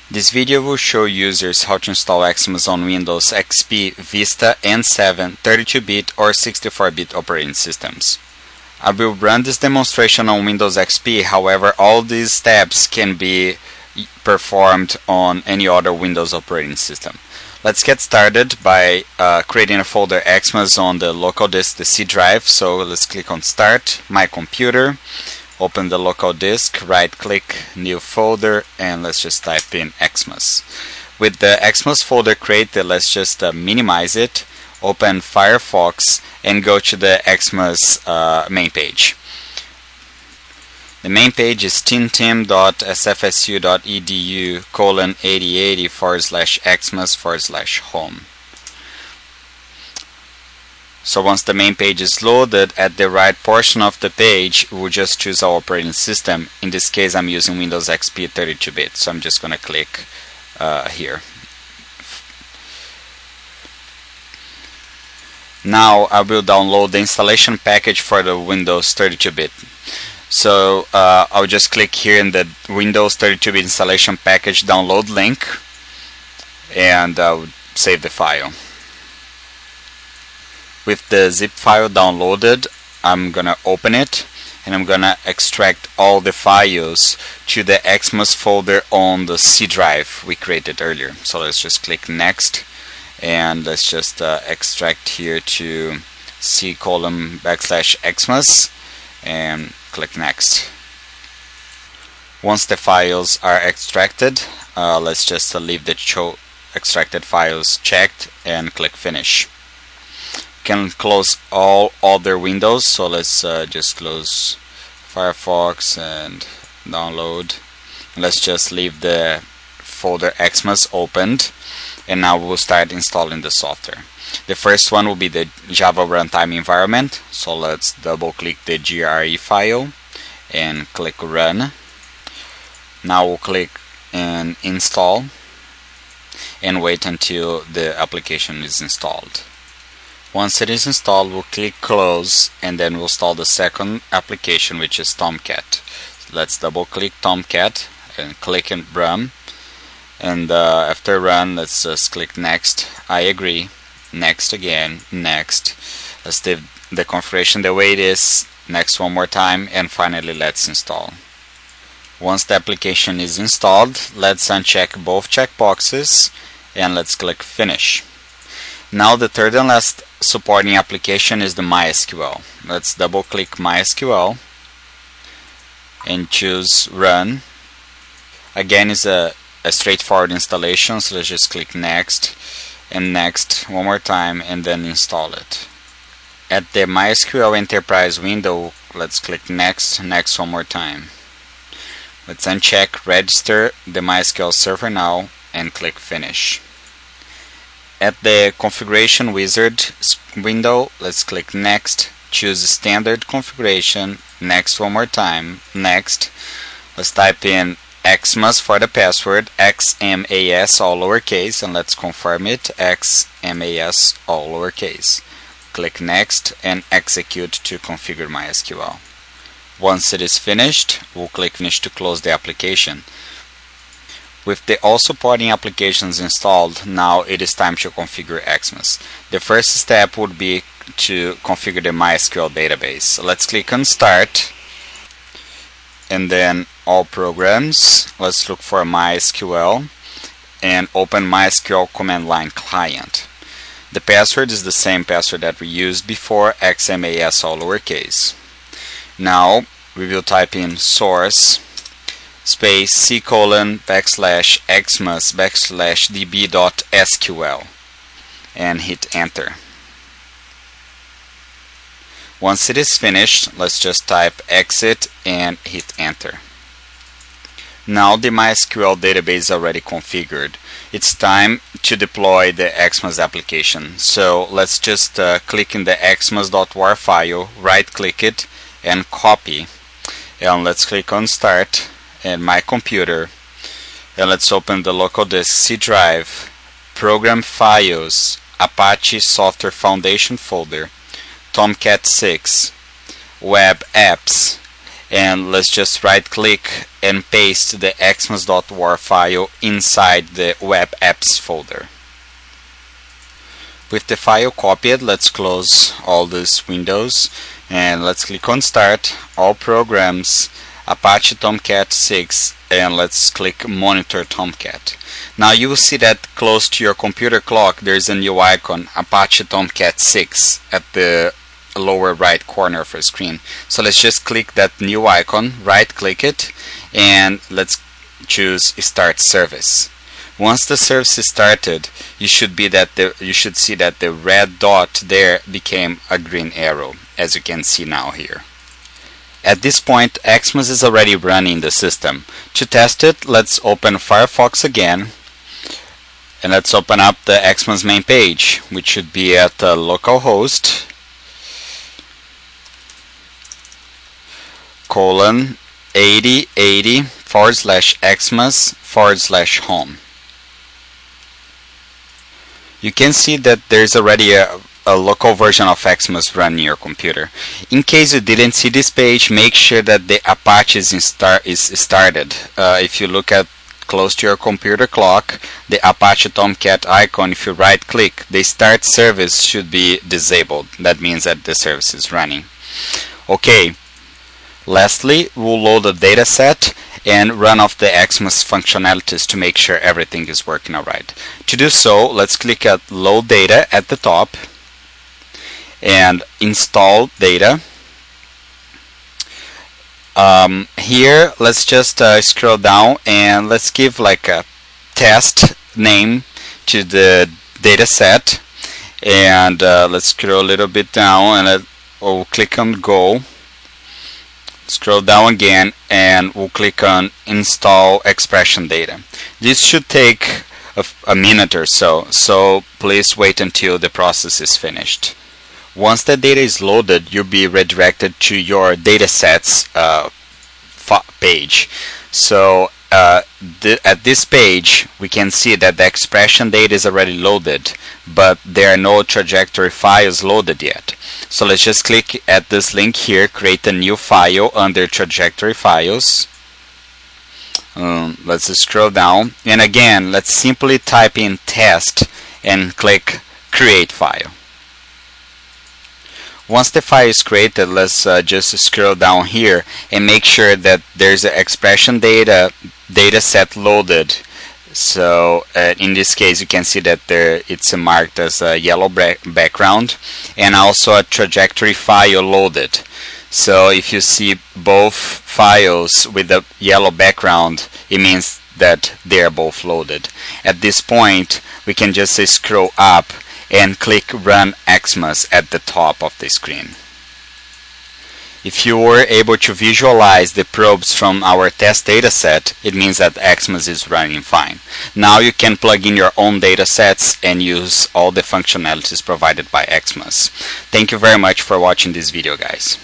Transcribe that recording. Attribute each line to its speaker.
Speaker 1: This video will show users how to install XMAS on Windows XP, Vista, N7, 32-bit or 64-bit operating systems. I will run this demonstration on Windows XP, however all these steps can be performed on any other Windows operating system. Let's get started by creating a folder XMAS on the local disk, the C drive. So let's click on Start, My Computer, open the local disk, right click, New Folder, and let's just type in XMAS. With the XMAS folder created, let's just minimize it, open Firefox, and go to the XMAS main page. The main page is tintim.sfsu.edu:8080/xmas/home. So once the main page is loaded, at the right portion of the page, we'll just choose our operating system. In this case, I'm using Windows XP 32-bit, so I'm just going to click here. Now I will download the installation package for the Windows 32-bit. So I'll just click here in the Windows 32-bit installation package download link, and I'll save the file. With the zip file downloaded, I'm gonna open it and I'm gonna extract all the files to the XMAS folder on the C drive we created earlier. So let's just click next, and let's just extract here to C:\xmas and click next. Once the files are extracted, let's just leave the show extracted files checked and click finish. Can close all other windows, so let's just close Firefox and download. Let's just leave the folder XMAS opened, and now we'll start installing the software. The first one will be the Java runtime environment, so let's double click the GRE file and click run. Now we'll click and install and wait until the application is installed. Once it is installed, we'll click close, and then we'll install the second application, which is Tomcat. Let's double click Tomcat and click and run, and after run, let's just click next. I agree. Next again, next. Let's leave the configuration the way it is, next one more time, and finally let's install. Once the application is installed, let's uncheck both checkboxes and let's click finish. Now the third and last supporting application is the MySQL. Let's double click MySQL and choose run. Again, it's a straightforward installation, so let's just click next and next one more time and then install it. At the MySQL Enterprise window, let's click next one more time. Let's uncheck register the MySQL server now and click finish. At the configuration wizard window, let's click next, choose standard configuration, next one more time, next. Let's type in XMAS for the password, XMAS all lowercase, and let's confirm it, XMAS all lowercase. Click next and execute to configure MySQL. Once it is finished, we'll click finish to close the application. With the all supporting applications installed, now it is time to configure XMAS. The first step would be to configure the MySQL database. So let's click on Start, and then All Programs. Let's look for MySQL and open MySQL command line client. The password is the same password that we used before, XMAS all lowercase. Now we will type in source space C:\xmas\db.sql and hit enter. Once it is finished, let's just type exit and hit enter. Now the MySQL database is already configured. It's time to deploy the XMAS application. So let's just click in the xmas.war file, right click it and copy, and let's click on Start and My Computer, and let's open the local disk C drive, Program Files, Apache Software Foundation folder, Tomcat 6, Web Apps, and let's just right click and paste the xmas.war file inside the web apps folder. With the file copied, let's close all these windows and let's click on Start, All Programs, Apache Tomcat 6, and let's click Monitor Tomcat. Now you will see that close to your computer clock there is a new icon, Apache Tomcat 6, at the lower right corner of your screen. So let's just click that new icon, right click it, and let's choose Start Service. Once the service is started, you should see that the red dot there became a green arrow, as you can see now here. At this point, XMAS is already running the system. To test it, let's open Firefox again, and let's open up the XMAS main page, which should be at localhost :8080/xmas/home. You can see that there's already a local version of XMAS running your computer. In case you didn't see this page, make sure that the Apache is started. If you look at close to your computer clock, the Apache Tomcat icon, if you right click, the Start Service should be disabled. That means that the service is running. Okay. Lastly, we'll load the dataset and run off the XMAS functionalities to make sure everything is working alright. To do so, let's click at Load Data at the top and Install Data. Here, let's just scroll down and let's give like a test name to the dataset, and let's scroll a little bit down and we'll click on Go. Scroll down again and we'll click on Install Expression Data. This should take a minute or so, so please wait until the process is finished. Once the data is loaded, you'll be redirected to your datasets page. So at this page we can see that the expression data is already loaded, but there are no trajectory files loaded yet. So let's just click at this link here, create a new file under trajectory files. Let's scroll down, and again let's simply type in test and click create file. Once the file is created, let's just scroll down here and make sure that there's an expression data set loaded. So in this case you can see that it's marked as a yellow background, and also a trajectory file loaded. So if you see both files with the yellow background, it means that they're both loaded. At this point we can just scroll up and click Run XMAS at the top of the screen. If you were able to visualize the probes from our test dataset, it means that XMAS is running fine. Now you can plug in your own datasets and use all the functionalities provided by XMAS. Thank you very much for watching this video, guys.